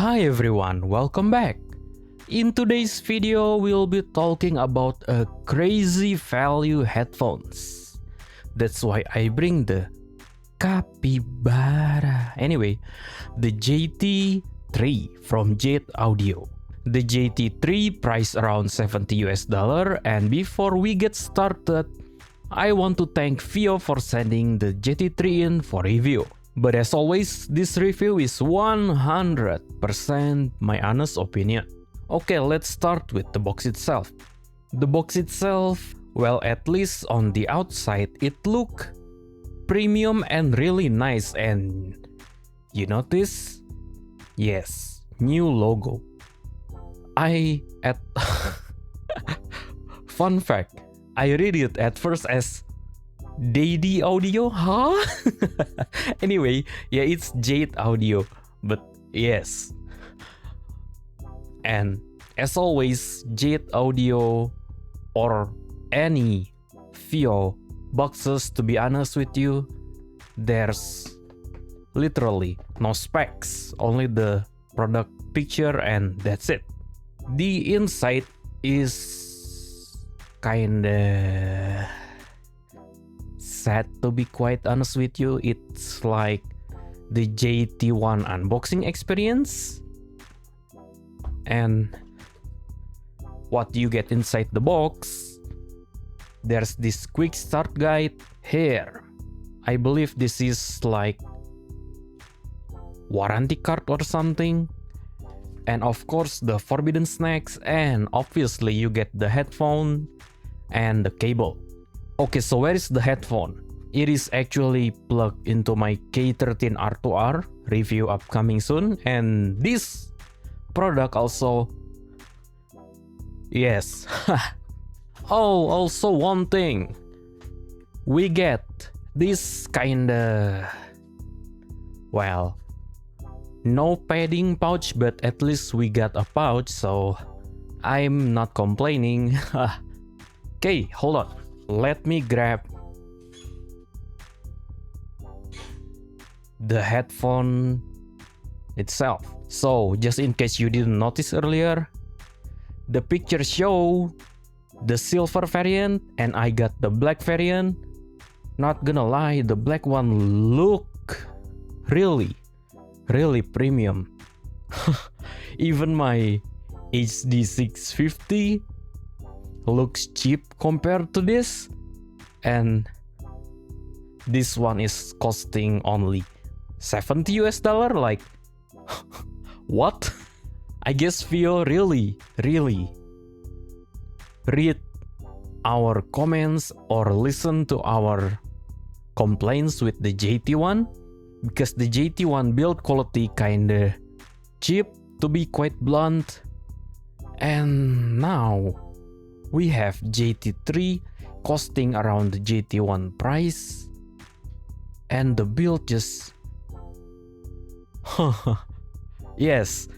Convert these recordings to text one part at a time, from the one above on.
Hi everyone, welcome back. In today's video, we'll be talking about a crazy value headphones. That's why I bring the capybara. Anyway, the JT3 from Jade Audio. The JT3 priced around $70 US, and before we get started, I want to thank FIIO for sending the JT3 in for review. But as always, this review is 100% my honest opinion. Okay, let's start with the box itself. The box itself, well, at least on the outside, it look premium and really nice. And you notice? Yes, new logo. Fun fact, I read it at first as Jade Audio, huh? Anyway, yeah, it's Jade Audio, but yes. And as always, Jade Audio or any FIIO boxes, to be honest with you, there's literally no specs, only the product picture and that's it. The inside is kinda sad, to be quite honest with you. It's like the JT1 unboxing experience. And what you get inside the box, there's this quick start guide here. I believe this is like warranty card or something. And of course the forbidden snacks, and obviously you get the headphone and the cable. Okay, so where is the headphone? It is actually plugged into my K13 R2R, review upcoming soon. And this product also, yes. Oh, also one thing, we get this kinda, well, no padding pouch, but at least we got a pouch, so I'm not complaining. Okay, hold on. Let me grab the headphone itself. So, just in case you didn't notice earlier, the picture show the silver variant and I got the black variant. Not gonna lie, the black one look really premium. Even my HD 650 looks cheap compared to this, and this one is costing only $70 US. Like, what? I guess FIIO really read our comments or listen to our complaints with the JT1, because the JT1 build quality kinda cheap, to be quite blunt. And now we have JT3 costing around the JT1 price, and the build just yes,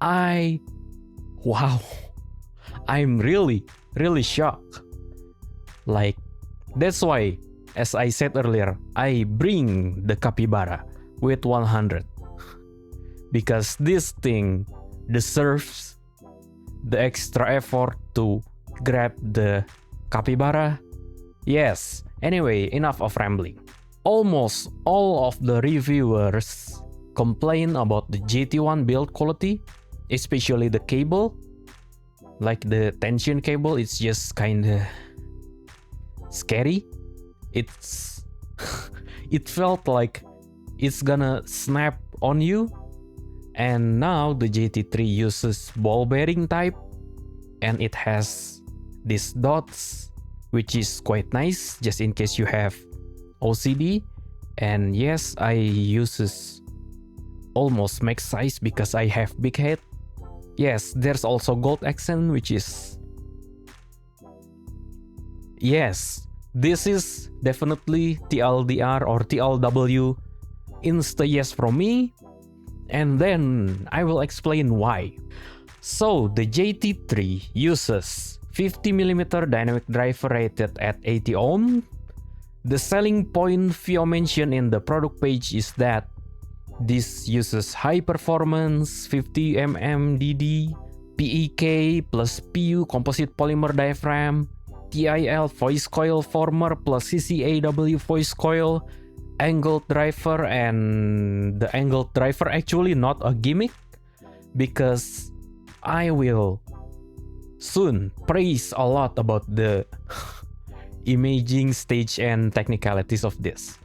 wow, I'm really shocked. Like, that's why, as I said earlier, I bring the capybara with 100, because this thing deserves the extra effort to grab the capybara. Yes, anyway, enough of rambling. Almost all of the reviewers complain about the JT1 build quality, especially the cable. Like the tension cable, it's just kinda scary. It felt like it's gonna snap on you. And now the JT3 uses ball bearing type, and it has these dots, which is quite nice just in case you have OCD. And yes, I uses almost max size because I have big head. Yes, there's also gold accent, which is, yes, this is definitely TLDR or TLW insta yes from me. And then I will explain why. So the JT3 uses 50mm dynamic driver rated at 80 ohm. The selling point FIIO mentioned in the product page is that This uses high performance 50mm DD, PEK plus PU composite polymer diaphragm, TIL voice coil former plus CCAW voice coil, angled driver, and the angled driver actually not a gimmick because I will soon praise a lot about the imaging stage and technicalities of this.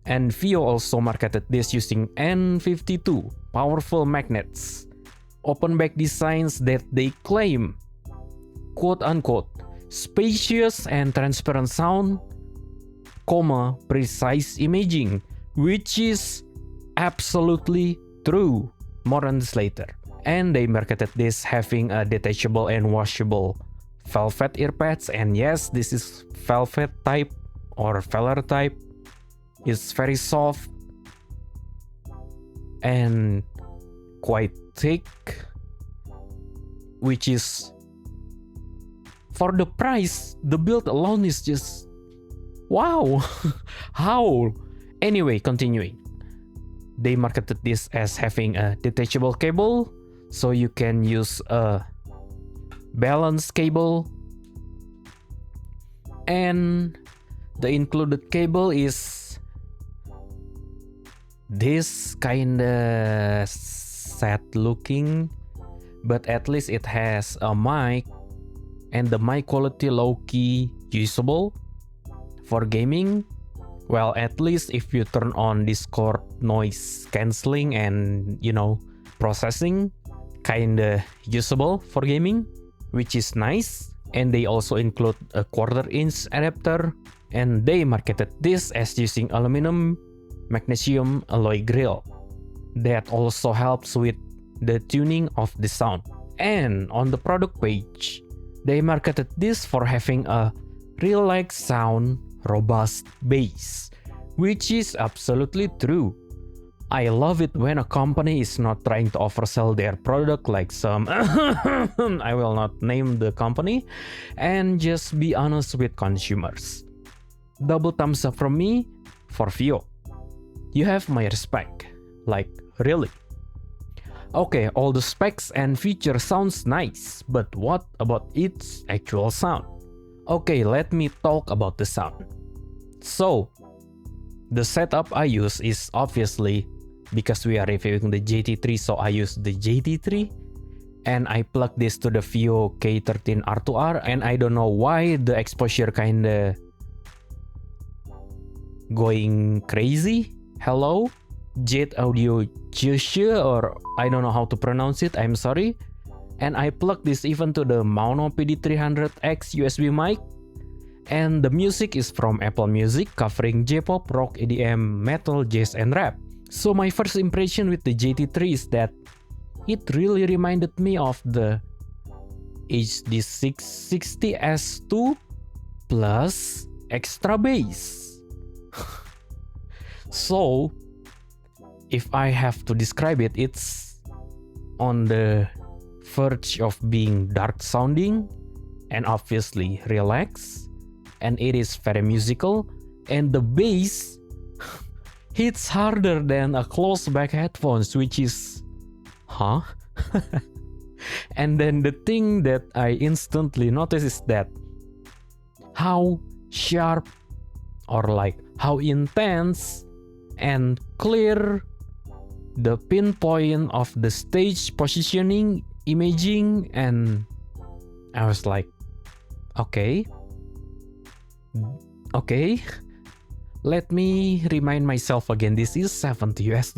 And FIIO also marketed this using N52 powerful magnets, open back designs that they claim, quote unquote, spacious and transparent sound, precise imaging, which is absolutely true months later. And they marketed this having a detachable and washable velvet earpads, and yes, this is velvet type or velour type. It's very soft and quite thick, which is, for the price, the build alone is just wow. How? Anyway, continuing. They marketed this as having a detachable cable, so you can use a balance cable, and the included cable is this kinda sad looking, but at least it has a mic, and the mic quality low-key usable for gaming. Well, at least if you turn on Discord noise cancelling and processing, kinda usable for gaming, which is nice. And they also include a 1/4" adapter, and they marketed this as using aluminum magnesium alloy Grail. That also helps with the tuning of the sound. And on the product page, they marketed this for having a relaxed sound, robust bass, which is absolutely true. I love it when a company is not trying to oversell their product like some I will not name the company, and just be honest with consumers. Double thumbs up from me for FIIO. You have my respect. Like, really. Okay, all the specs and features sounds nice, but what about its actual sound? Okay, let me talk about the sound. So, the setup I use is obviously, because we are reviewing the JT3, so I use the JT3, and I plug this to the FIIO K13 R2R, and I don't know why the exposure kinda going crazy. Hello? Jade audio Joshua, or I don't know how to pronounce it, I'm sorry. And I plug this even to the Mono PD300X USB mic. And the music is from Apple Music, covering J-pop, rock, EDM, metal, jazz, and rap. So my first impression with the JT3 is that it really reminded me of the HD660S2 plus extra bass. So, if I have to describe it, it's on the verge of being dark sounding and obviously relaxed, and it is very musical, and the bass hits harder than a closed back headphones, which is And then the thing that I instantly notice is that how sharp, or like how intense and clear the pinpoint of the stage positioning, imaging, and I was like, okay, let me remind myself again, this is $70 US.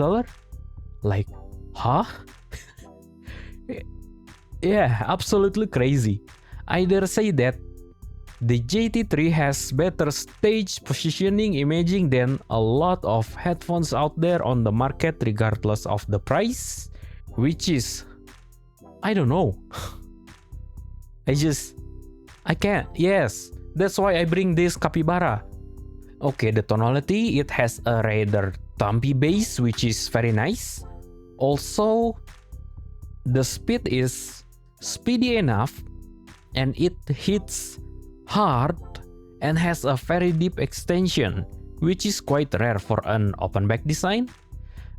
Like, huh? Yeah, absolutely crazy. I dare say that the JT3 has better stage positioning imaging than a lot of headphones out there on the market regardless of the price, which is, I don't know. I can't. Yes, that's why I bring this capybara. Okay, the tonality, it has a rather thumpy bass, which is very nice. Also, the speed is speedy enough, and it hits hard and has a very deep extension, which is quite rare for an open back design.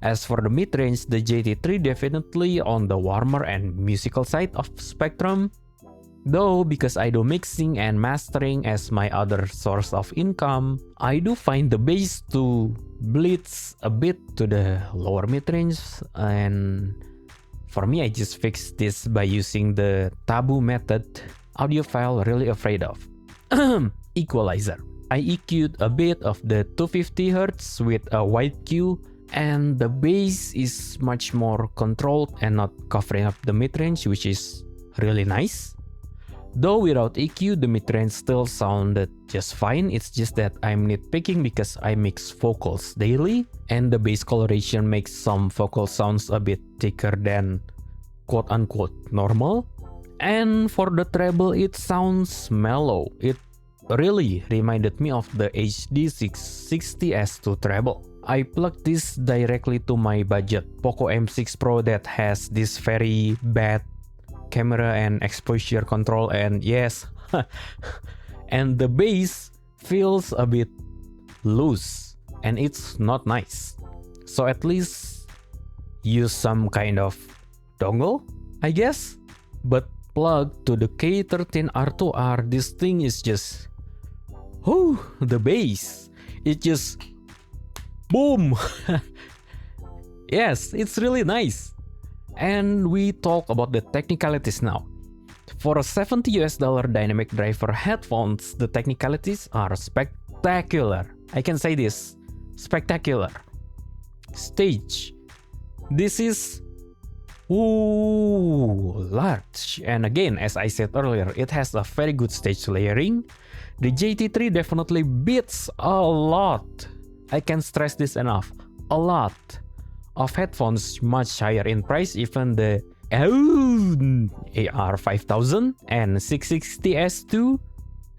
As for the mid-range, the JT3 definitely on the warmer and musical side of spectrum. Though, because I do mixing and mastering as my other source of income, I do find the bass to bleeds a bit to the lower mid-range, and for me, I just fixed this by using the taboo method audiophile really afraid of. Equalizer. I EQ'd a bit of the 250Hz with a wide Q, and the bass is much more controlled and not covering up the mid-range, which is really nice. Though without EQ, the mid-range still sounded just fine. It's just that I'm nitpicking because I mix vocals daily, and the bass coloration makes some vocal sounds a bit thicker than quote-unquote normal. And for the treble, it sounds mellow. It really reminded me of the HD660S2 treble. I plugged this directly to my budget Poco M6 Pro that has this very bad camera and exposure control, and yes, and the bass feels a bit loose and it's not nice. So at least use some kind of dongle, I guess. But plugged to the K13 R2R, this thing is just, the bass, it just boom. Yes, it's really nice. And we talk about the technicalities now. For a $70 dynamic driver headphones, the technicalities are spectacular. I can say this, spectacular. Stage. This is large. And again, as I said earlier, it has a very good stage layering. The JT3 definitely beats a lot. I can't stress this enough. A lot of headphones much higher in price, even the AR5000 and 660S2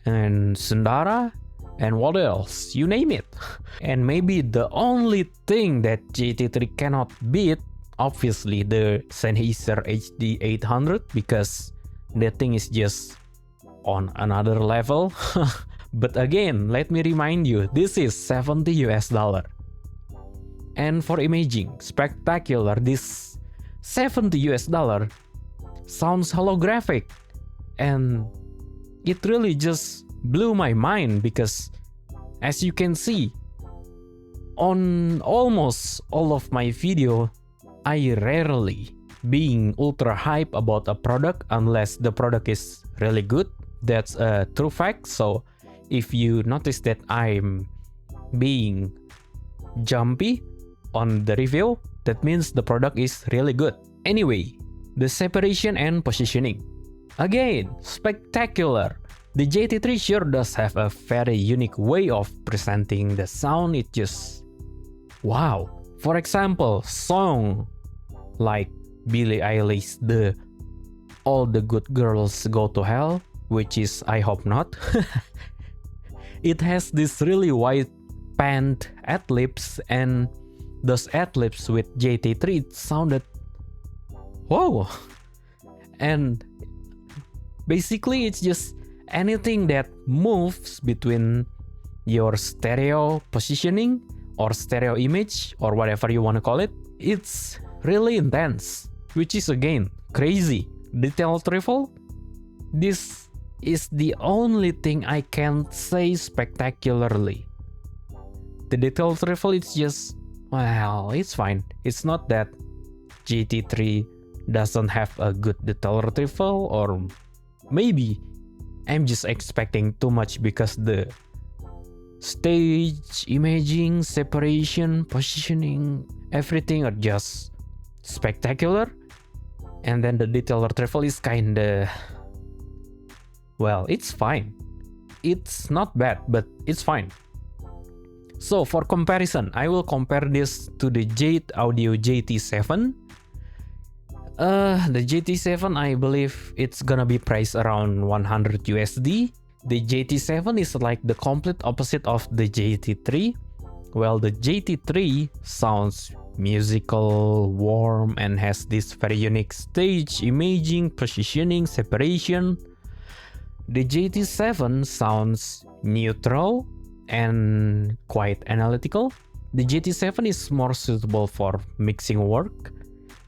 and Sundara and what else, you name it. And maybe the only thing that JT3 cannot beat, obviously the Sennheiser HD800, because that thing is just on another level. But again, let me remind you, this is $70. And for imaging, spectacular. This $70 sounds holographic, and it really just blew my mind because, as you can see, on almost all of my video, I rarely being ultra hype about a product unless the product is really good. That's a true fact. So if you notice that I'm being jumpy on the review, that means the product is really good. Anyway, the separation and positioning. Again, spectacular. The JT3 sure does have a very unique way of presenting the sound. It just, wow. For example, song like Billie Eilish, the All the Good Girls Go to Hell, which is I hope not. It has this really wide panned ad-libs, and those ad-libs with JT3 it sounded whoa. And basically it's just anything that moves between your stereo positioning or stereo image or whatever you want to call it, it's really intense, which is again crazy. Detail trifle, this is the only thing I can say spectacularly. The detail trifle, it's just, well, it's fine. It's not that JT3 doesn't have a good detail trifle, or maybe I'm just expecting too much because the stage, imaging, separation, positioning, everything are just spectacular. And then the detail trifle is kinda, well, it's fine. It's not bad, but it's fine. So for comparison, I will compare this to the Jade Audio JT7. The JT7, I believe it's gonna be priced around 100 USD. The JT7 is like the complete opposite of the JT3. Well, the JT3 sounds musical, warm, and has this very unique stage, imaging, positioning, separation. The JT7 sounds neutral and quite analytical. The JT7 is more suitable for mixing work,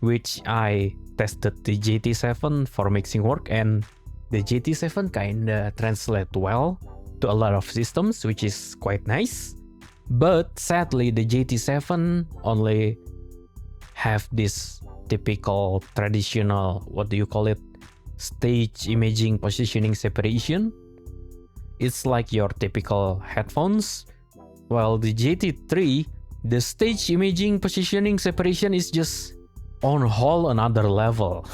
which I tested the JT7 for mixing work, and the JT7 kinda translate well to a lot of systems, which is quite nice. But sadly, the JT7 only have this typical traditional, what do you call it, stage imaging positioning separation. It's like your typical headphones, while the JT3, the stage imaging positioning separation is just on a whole another level.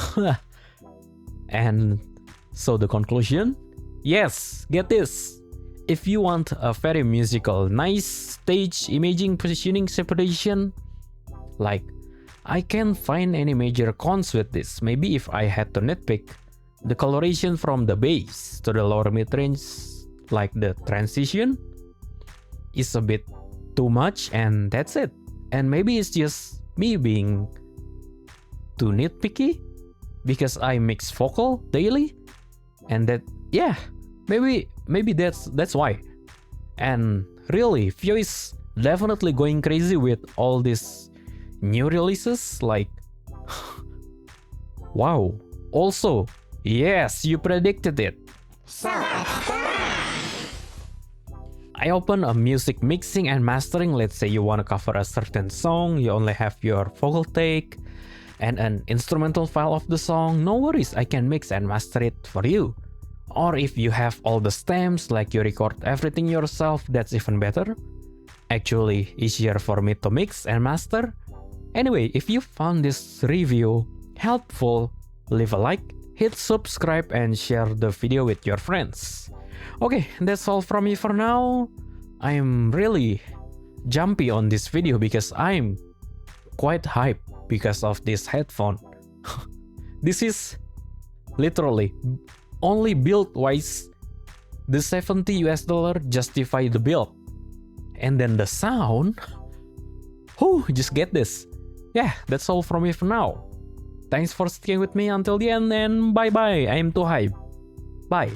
And so the conclusion? Yes, get this. If you want a very musical, nice stage imaging positioning separation, like, I can't find any major cons with this. Maybe if I had to nitpick, the coloration from the bass to the lower mid-range, like the transition, is a bit too much, and that's it. And maybe it's just me being too nitpicky because I mix vocal daily, and that, yeah, maybe that's why. And really, FIIO is definitely going crazy with all these new releases, like wow. Also, yes, you predicted it. I open a music mixing and mastering. Let's say you want to cover a certain song, you only have your vocal take and an instrumental file of the song. No worries, I can mix and master it for you. Or if you have all the stems, like you record everything yourself, that's even better. Actually, easier for me to mix and master. Anyway, if you found this review helpful, leave a like, hit subscribe, and share the video with your friends. Okay, that's all from me for now. I'm really jumpy on this video because I'm quite hyped because of this headphone. This is literally only build wise, the $70 justify the build. And then the sound, just get this. Yeah, that's all from me for now. Thanks for sticking with me until the end, and bye bye. I'm too hype. Bye.